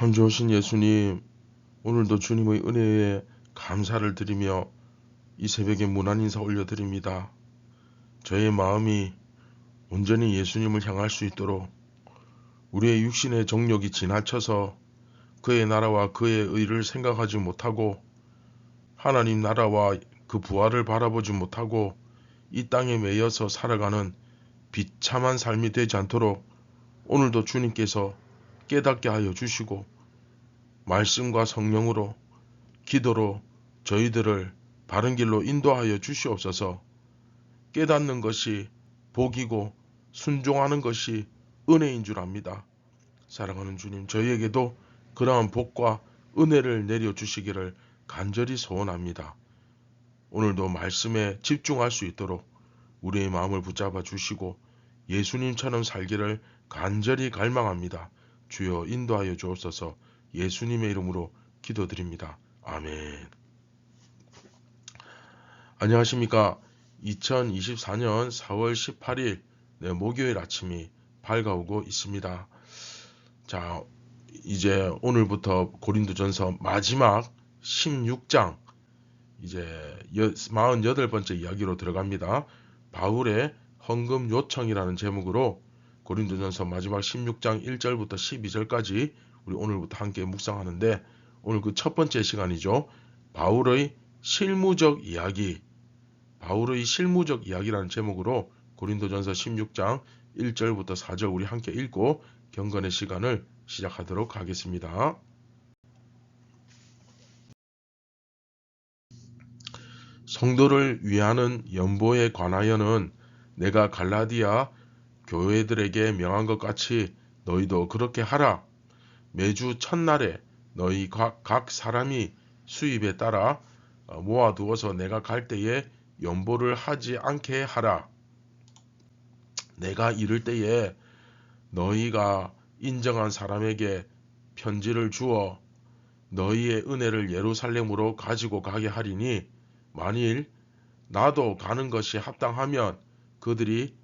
참 좋으신 예수님, 오늘도 주님의 은혜에 감사를 드리며 이 새벽에 문안 인사 올려드립니다. 저의 마음이 온전히 예수님을 향할 수 있도록 우리의 육신의 정욕이 지나쳐서 그의 나라와 그의 의를 생각하지 못하고 하나님 나라와 그 부활을 바라보지 못하고 이 땅에 매여서 살아가는 비참한 삶이 되지 않도록 오늘도 주님께서 깨닫게 하여 주시고 말씀과 성령으로 기도로 저희들을 바른 길로 인도하여 주시옵소서. 깨닫는 것이 복이고 순종하는 것이 은혜인 줄 압니다. 사랑하는 주님, 저희에게도 그러한 복과 은혜를 내려주시기를 간절히 소원합니다. 오늘도 말씀에 집중할 수 있도록 우리의 마음을 붙잡아 주시고 예수님처럼 살기를 간절히 갈망합니다. 주여 인도하여 주옵소서. 예수님의 이름으로 기도드립니다. 아멘. 안녕하십니까. 2024년 4월 18일 목요일 아침이 밝아오고 있습니다. 자, 이제 오늘부터 고린도전서 마지막 16장 이제 48번째 이야기로 들어갑니다. 바울의 헌금 요청이라는 제목으로 고린도전서 마지막 16장 1절부터 12절까지 우리 오늘부터 함께 묵상하는데, 오늘 그 첫 번째 시간이죠. 바울의 실무적 이야기, 바울의 실무적 이야기라는 제목으로 고린도전서 16장 1절부터 4절 우리 함께 읽고 경건의 시간을 시작하도록 하겠습니다. 성도를 위하는 연보에 관하여는 내가 갈라디아 교회들에게 명한 것 같이 너희도 그렇게 하라. 매주 첫날에 너희 각 사람이 수입에 따라 모아두어서 내가 갈 때에 연보를 하지 않게 하라. 내가 이를 때에 너희가 인정한 사람에게 편지를 주어 너희의 은혜를 예루살렘으로 가지고 가게 하리니, 만일 나도 가는 것이 합당하면 그들이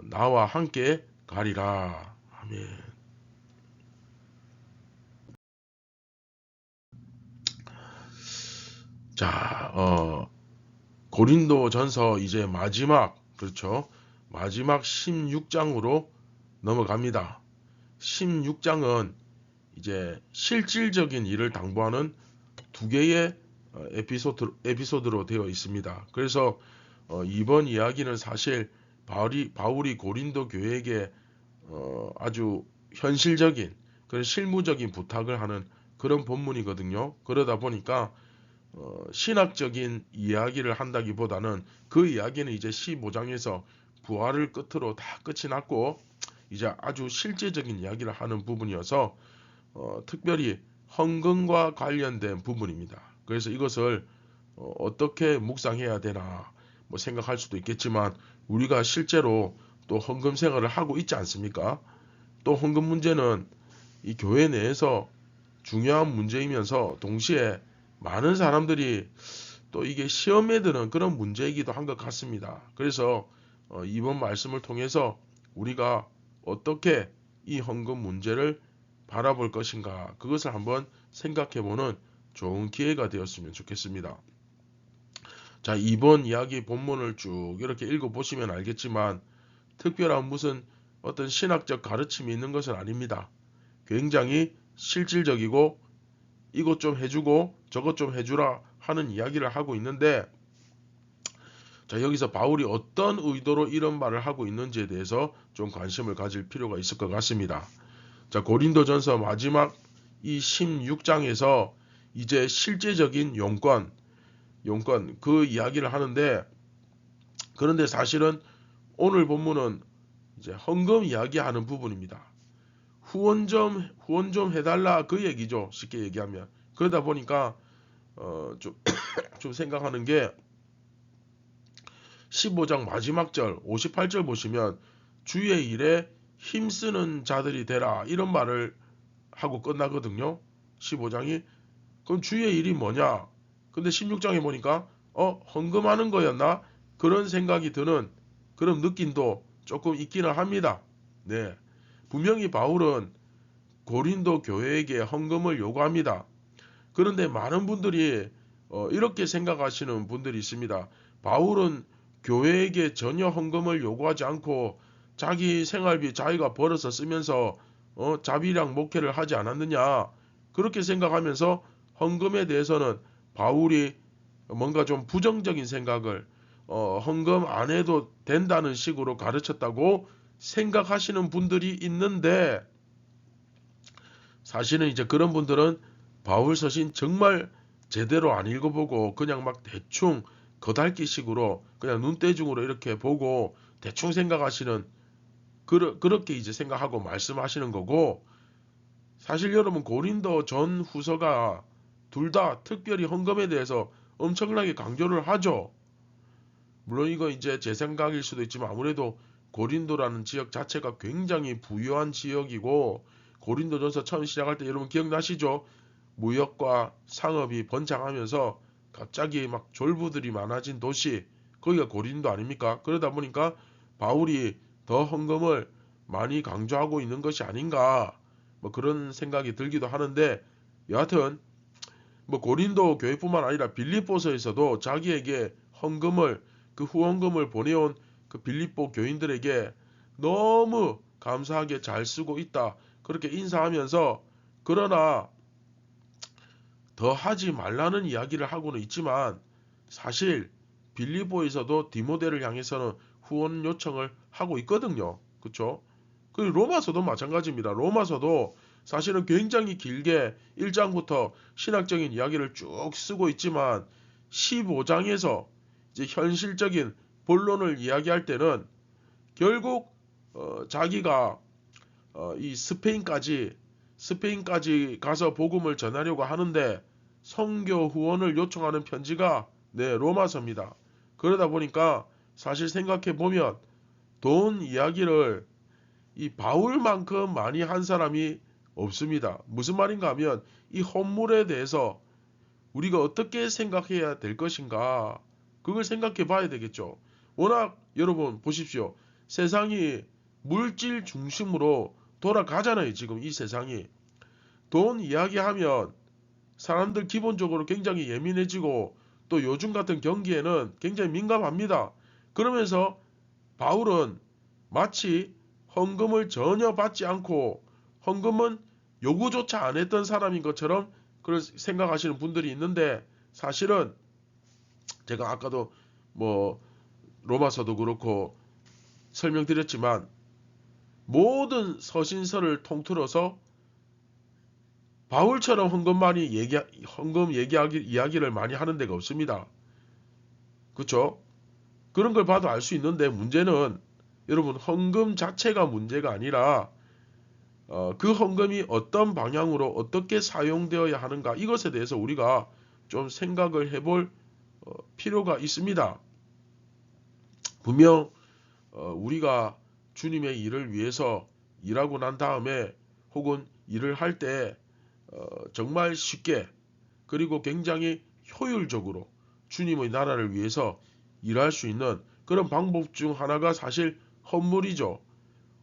나와 함께 가리라. 아멘. 자, 고린도전서 이제 마지막, 그렇죠? 마지막 16장으로 넘어갑니다. 16장은 이제 실질적인 일을 당부하는 두 개의 에피소드로 되어 있습니다. 그래서 이번 이야기는 사실 바울이 고린도 교회에게 아주 현실적인 그런 실무적인 부탁을 하는 그런 본문이거든요. 그러다 보니까 신학적인 이야기를 한다기보다는 그 이야기는 이제 15장에서 부활을 끝으로 다 끝이 났고 이제 아주 실제적인 이야기를 하는 부분이어서 특별히 헌금과 관련된 부분입니다. 그래서 이것을 어떻게 묵상해야 되나 생각할 수도 있겠지만, 우리가 실제로 또 헌금 생활을 하고 있지 않습니까? 또 헌금 문제는 이 교회 내에서 중요한 문제이면서 동시에 많은 사람들이 또 이게 시험에 드는 그런 문제이기도 한 것 같습니다. 그래서 이번 말씀을 통해서 우리가 어떻게 이 헌금 문제를 바라볼 것인가, 그것을 한번 생각해보는 좋은 기회가 되었으면 좋겠습니다. 자, 이번 이야기 본문을 쭉 이렇게 읽어보시면 알겠지만 특별한 무슨 어떤 신학적 가르침이 있는 것은 아닙니다. 굉장히 실질적이고 이것 좀 해주고 저것 좀 해주라 하는 이야기를 하고 있는데, 자, 여기서 바울이 어떤 의도로 이런 말을 하고 있는지에 대해서 좀 관심을 가질 필요가 있을 것 같습니다. 자, 고린도전서 마지막 이 16장에서 이제 실제적인 용건 그 이야기를 하는데, 그런데 사실은 오늘 본문은 이제 헌금 이야기하는 부분입니다. 후원 좀 해달라 그 얘기죠. 쉽게 얘기하면. 그러다 보니까 좀 생각하는 게 15장 마지막 절 58절 보시면 주의 일에 힘쓰는 자들이 되라 이런 말을 하고 끝나거든요. 15장이. 그럼 주의 일이 뭐냐? 근데 16장에 보니까 헌금하는 거였나? 그런 생각이 드는 그런 느낌도 조금 있기는 합니다. 네. 분명히 바울은 고린도 교회에게 헌금을 요구합니다. 그런데 많은 분들이 이렇게 생각하시는 분들이 있습니다. 바울은 교회에게 전혀 헌금을 요구하지 않고 자기 생활비 자기가 벌어서 쓰면서 자비랑 목회를 하지 않았느냐, 그렇게 생각하면서 헌금에 대해서는 바울이 뭔가 좀 부정적인 생각을 헌금 안 해도 된다는 식으로 가르쳤다고 생각하시는 분들이 있는데, 사실은 이제 그런 분들은 바울 서신 정말 제대로 안 읽어보고 그냥 막 대충 거달기식으로 그냥 눈대중으로 이렇게 보고 대충 생각하시는, 그렇게 이제 생각하고 말씀하시는 거고, 사실 여러분 고린도 전 후서가 둘 다 특별히 헌금에 대해서 엄청나게 강조를 하죠. 물론 이거 이제 제 생각일 수도 있지만 아무래도 고린도라는 지역 자체가 굉장히 부유한 지역이고, 고린도전서 처음 시작할 때 여러분 기억나시죠? 무역과 상업이 번창하면서 갑자기 막 졸부들이 많아진 도시, 거기가 고린도 아닙니까? 그러다 보니까 바울이 더 헌금을 많이 강조하고 있는 것이 아닌가, 뭐 그런 생각이 들기도 하는데, 여하튼 뭐 고린도 교회뿐만 아니라 빌립보서에서도 자기에게 헌금을, 그 후원금을 보내온 그 빌립보 교인들에게 너무 감사하게 잘 쓰고 있다 그렇게 인사하면서, 그러나 더 하지 말라는 이야기를 하고는 있지만 사실 빌립보에서도 디모데를 향해서는 후원 요청을 하고 있거든요. 그렇죠? 그 로마서도 마찬가지입니다. 로마서도 사실은 굉장히 길게 1장부터 신학적인 이야기를 쭉 쓰고 있지만 15장에서 이제 현실적인 본론을 이야기할 때는 결국 자기가 이 스페인까지 가서 복음을 전하려고 하는데 선교 후원을 요청하는 편지가 로마서입니다. 그러다 보니까 사실 생각해 보면 돈 이야기를 이 바울만큼 많이 한 사람이 없습니다. 무슨 말인가 하면 이 헌물에 대해서 우리가 어떻게 생각해야 될 것인가, 그걸 생각해 봐야 되겠죠. 워낙 여러분 보십시오. 세상이 물질 중심으로 돌아가잖아요. 지금 이 세상이. 돈 이야기하면 사람들 기본적으로 굉장히 예민해지고 또 요즘 같은 경기에는 굉장히 민감합니다. 그러면서 바울은 마치 헌금을 전혀 받지 않고 헌금은 요구조차 안 했던 사람인 것처럼 그걸 생각하시는 분들이 있는데, 사실은 제가 아까도 뭐 로마서도 그렇고 설명드렸지만 모든 서신서를 통틀어서 바울처럼 헌금 이야기를 많이 하는 데가 없습니다. 그렇죠? 그런 걸 봐도 알 수 있는데, 문제는 여러분 헌금 자체가 문제가 아니라 그 헌금이 어떤 방향으로 어떻게 사용되어야 하는가, 이것에 대해서 우리가 좀 생각을 해볼 필요가 있습니다. 분명 우리가 주님의 일을 위해서 일하고 난 다음에 혹은 일을 할 때 정말 쉽게 그리고 굉장히 효율적으로 주님의 나라를 위해서 일할 수 있는 그런 방법 중 하나가 사실 헌물이죠.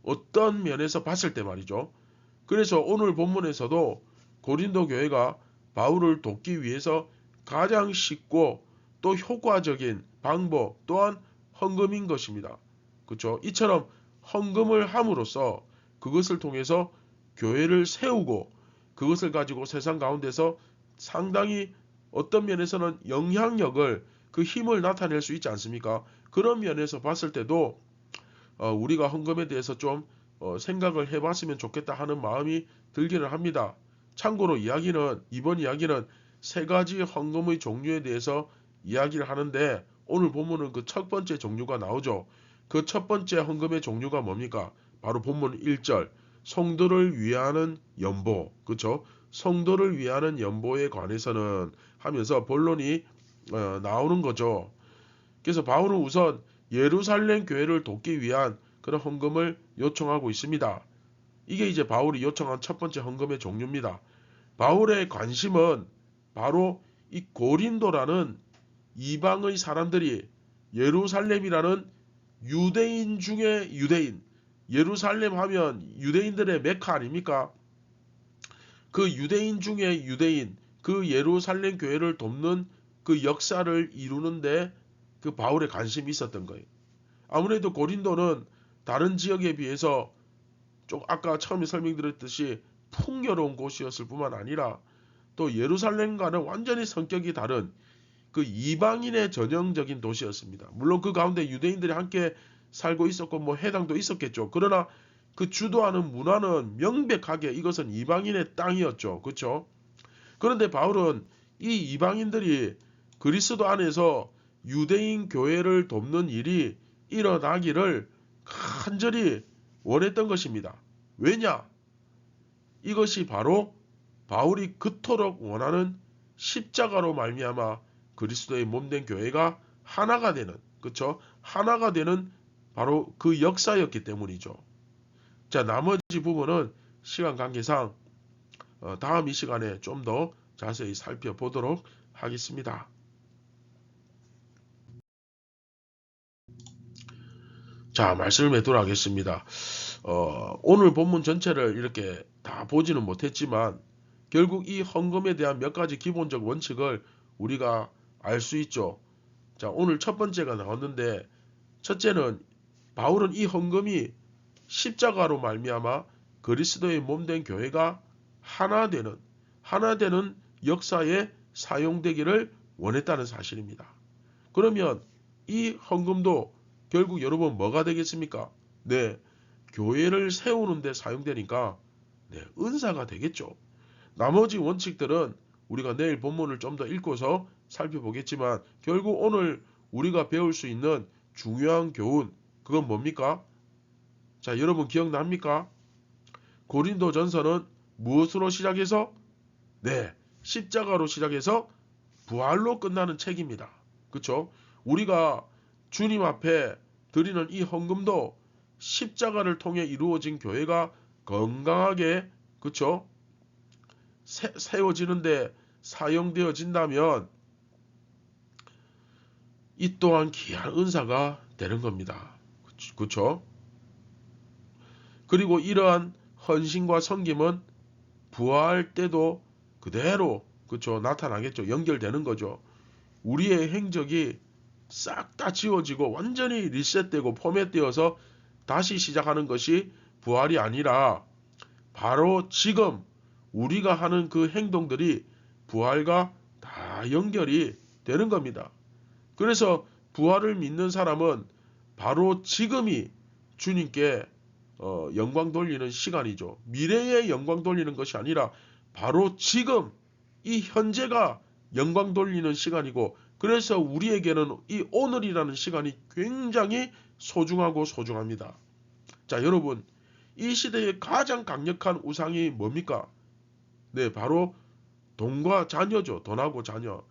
어떤 면에서 봤을 때 말이죠. 그래서 오늘 본문에서도 고린도 교회가 바울을 돕기 위해서 가장 쉽고 또 효과적인 방법 또한 헌금인 것입니다. 그렇죠? 이처럼 헌금을 함으로써 그것을 통해서 교회를 세우고 그것을 가지고 세상 가운데서 상당히 어떤 면에서는 영향력을 그 힘을 나타낼 수 있지 않습니까? 그런 면에서 봤을 때도 우리가 헌금에 대해서 좀 생각을 해봤으면 좋겠다 하는 마음이 들기를 합니다. 참고로 이번 이야기는 세 가지 헌금의 종류에 대해서 이야기를 하는데 오늘 본문은 그 첫 번째 종류가 나오죠. 그 첫 번째 헌금의 종류가 뭡니까? 바로 본문 1절 성도를 위하는 연보, 그렇죠? 성도를 위하는 연보에 관해서는 하면서 본론이 나오는 거죠. 그래서 바울은 우선 예루살렘 교회를 돕기 위한 그런 헌금을 요청하고 있습니다. 이게 이제 바울이 요청한 첫 번째 헌금의 종류입니다. 바울의 관심은 바로 이 고린도라는 이방의 사람들이 예루살렘이라는 유대인 중에 유대인, 예루살렘 하면 유대인들의 메카 아닙니까? 그 유대인 중에 유대인, 그 예루살렘 교회를 돕는 그 역사를 이루는데 그 바울의 관심이 있었던 거예요. 아무래도 고린도는 다른 지역에 비해서 좀 아까 처음에 설명드렸듯이 풍요로운 곳이었을 뿐만 아니라 또 예루살렘과는 완전히 성격이 다른 그 이방인의 전형적인 도시였습니다. 물론 그 가운데 유대인들이 함께 살고 있었고 뭐 해당도 있었겠죠. 그러나 그 주도하는 문화는 명백하게 이것은 이방인의 땅이었죠. 그렇죠? 그런데 바울은 이 이방인들이 그리스도 안에서 유대인 교회를 돕는 일이 일어나기를 간절히 원했던 것입니다. 왜냐? 이것이 바로 바울이 그토록 원하는 십자가로 말미암아 그리스도의 몸된 교회가 하나가 되는, 그렇죠? 하나가 되는 바로 그 역사였기 때문이죠. 자, 나머지 부분은 시간 관계상 다음 이 시간에 좀 더 자세히 살펴보도록 하겠습니다. 자, 말씀을 맺도록 하겠습니다. 오늘 본문 전체를 이렇게 다 보지는 못했지만 결국 이 헌금에 대한 몇 가지 기본적 원칙을 우리가 알 수 있죠. 자, 오늘 첫 번째가 나왔는데 첫째는 바울은 이 헌금이 십자가로 말미암아 그리스도의 몸된 교회가 하나 되는 역사에 사용되기를 원했다는 사실입니다. 그러면 이 헌금도 결국 여러분 뭐가 되겠습니까? 네, 교회를 세우는 데 사용되니까 네, 은사가 되겠죠. 나머지 원칙들은 우리가 내일 본문을 좀 더 읽고서 살펴보겠지만 결국 오늘 우리가 배울 수 있는 중요한 교훈 그건 뭡니까? 자, 여러분 기억납니까? 고린도전서는 무엇으로 시작해서? 네, 십자가로 시작해서 부활로 끝나는 책입니다. 그렇죠? 우리가 주님 앞에 드리는 이 헌금도 십자가를 통해 이루어진 교회가 건강하게 그렇죠? 세워지는데 사용되어진다면 이 또한 귀한 은사가 되는 겁니다. 그렇죠? 그리고 이러한 헌신과 섬김은 부활 때도 그대로 그렇죠? 나타나겠죠. 연결되는 거죠. 우리의 행적이 싹 다 지워지고 완전히 리셋되고 포맷되어서 다시 시작하는 것이 부활이 아니라 바로 지금 우리가 하는 그 행동들이 부활과 다 연결이 되는 겁니다. 그래서 부활을 믿는 사람은 바로 지금이 주님께 영광 돌리는 시간이죠. 미래에 영광 돌리는 것이 아니라 바로 지금 이 현재가 영광 돌리는 시간이고 그래서 우리에게는 이 오늘이라는 시간이 굉장히 소중합니다. 자, 여러분 이 시대의 가장 강력한 우상이 뭡니까? 네, 바로 돈과 자녀죠. 돈하고 자녀.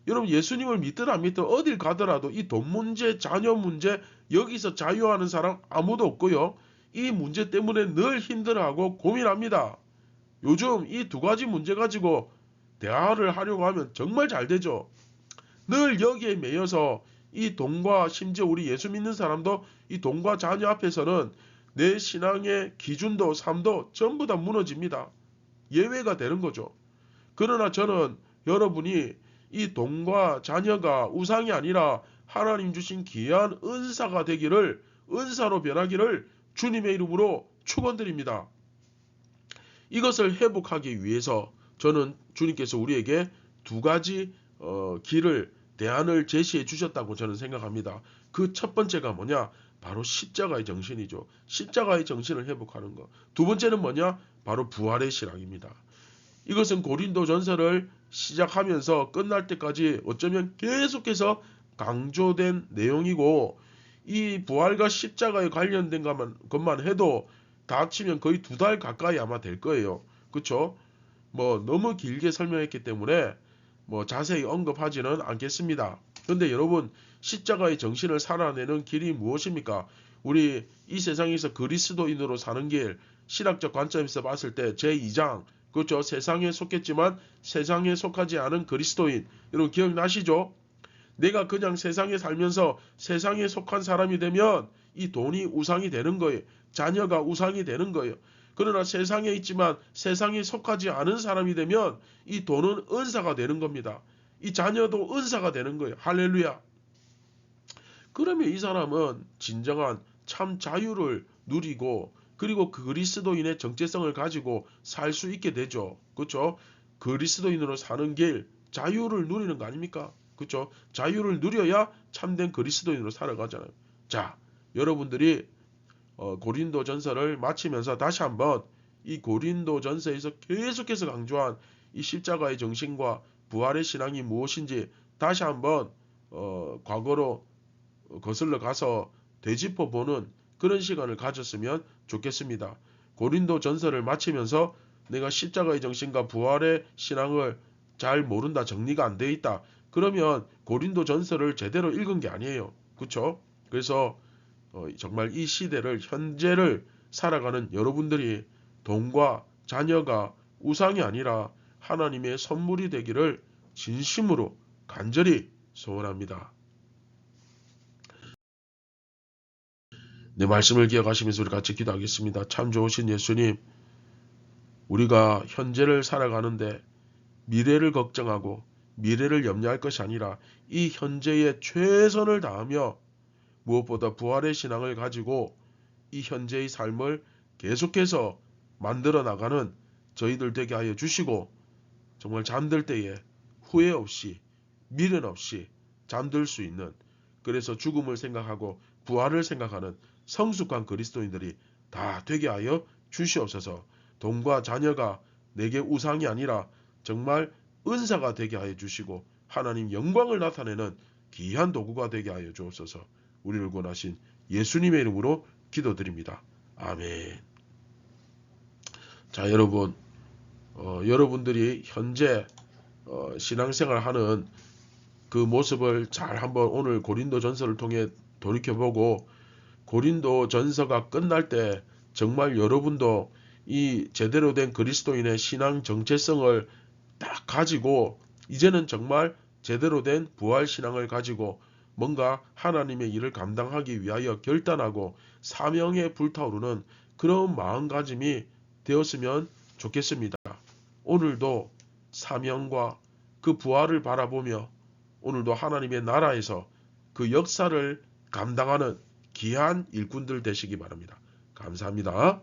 여러분 예수님을 믿든 안 믿든 어딜 가더라도 이 돈 문제, 자녀 문제 여기서 자유하는 사람 아무도 없고요. 이 문제 때문에 늘 힘들어하고 고민합니다. 요즘 이 두 가지 문제 가지고 대화를 하려고 하면 정말 잘 되죠. 늘 여기에 매여서 이 돈과 심지어 우리 예수 믿는 사람도 이 돈과 자녀 앞에서는 내 신앙의 기준도 삶도 전부 다 무너집니다. 예외가 되는 거죠. 그러나 저는 여러분이 이 돈과 자녀가 우상이 아니라 하나님 주신 귀한 은사가 되기를, 은사로 변하기를 주님의 이름으로 축원드립니다. 이것을 회복하기 위해서 저는 주님께서 우리에게 두 가지 길을, 대안을 제시해 주셨다고 저는 생각합니다. 그 첫 번째가 뭐냐? 바로 십자가의 정신이죠. 십자가의 정신을 회복하는 것. 두 번째는 뭐냐? 바로 부활의 신앙입니다. 이것은 고린도전서를 시작하면서 끝날 때까지 어쩌면 계속해서 강조된 내용이고, 이 부활과 십자가에 관련된 것만 해도 다 합치면 거의 2달 가까이 아마 될 거예요. 그쵸? 뭐 너무 길게 설명했기 때문에 뭐 자세히 언급하지는 않겠습니다. 그런데 여러분, 십자가의 정신을 살아내는 길이 무엇입니까? 우리 이 세상에서 그리스도인으로 사는 길, 신학적 관점에서 봤을 때 제2장, 그렇죠? 세상에 속했지만 세상에 속하지 않은 그리스도인, 여러분 기억나시죠? 내가 그냥 세상에 살면서 세상에 속한 사람이 되면 이 돈이 우상이 되는 거예요. 자녀가 우상이 되는 거예요. 그러나 세상에 있지만 세상에 속하지 않은 사람이 되면 이 돈은 은사가 되는 겁니다. 이 자녀도 은사가 되는 거예요. 할렐루야. 그러면 이 사람은 진정한 참 자유를 누리고, 그리고 그리스도인의 정체성을 가지고 살 수 있게 되죠. 그렇죠? 그리스도인으로 사는 길, 자유를 누리는 거 아닙니까? 그렇죠? 자유를 누려야 참된 그리스도인으로 살아가잖아요. 자, 여러분들이 고린도전서를 마치면서 다시 한번 이 고린도전서에서 계속해서 강조한 이 십자가의 정신과 부활의 신앙이 무엇인지 다시 한번 과거로 거슬러 가서 되짚어 보는 그런 시간을 가졌으면 좋겠습니다. 고린도전서를 마치면서 내가 십자가의 정신과 부활의 신앙을 잘 모른다, 정리가 안 돼 있다, 그러면 고린도전서를 제대로 읽은 게 아니에요. 그렇죠? 그래서 정말 이 시대를, 현재를 살아가는 여러분들이 돈과 자녀가 우상이 아니라 하나님의 선물이 되기를 진심으로 간절히 소원합니다. 내 말씀을 기억하시면서 우리 같이 기도하겠습니다. 참 좋으신 예수님, 우리가 현재를 살아가는데 미래를 걱정하고 미래를 염려할 것이 아니라 이 현재에 최선을 다하며 무엇보다 부활의 신앙을 가지고 이 현재의 삶을 계속해서 만들어 나가는 저희들 되게 하여 주시고, 정말 잠들 때에 후회 없이 미련 없이 잠들 수 있는, 그래서 죽음을 생각하고 부활을 생각하는 성숙한 그리스도인들이 다 되게 하여 주시옵소서. 돈과 자녀가 내게 우상이 아니라 정말 은사가 되게 하여 주시고 하나님 영광을 나타내는 귀한 도구가 되게 하여 주옵소서. 우리를 구원하신 예수님의 이름으로 기도드립니다. 아멘. 자, 여러분, 여러분들이 현재 신앙생활하는 그 모습을 잘 한번 오늘 고린도전서를 통해 돌이켜보고, 고린도전서가 끝날 때 정말 여러분도 이 제대로 된 그리스도인의 신앙 정체성을 딱 가지고 이제는 정말 제대로 된 부활 신앙을 가지고 뭔가 하나님의 일을 감당하기 위하여 결단하고 사명에 불타오르는 그런 마음가짐이 되었으면 좋겠습니다. 오늘도 사명과 그 부활을 바라보며 오늘도 하나님의 나라에서 그 역사를 감당하는 귀한 일꾼들 되시기 바랍니다. 감사합니다.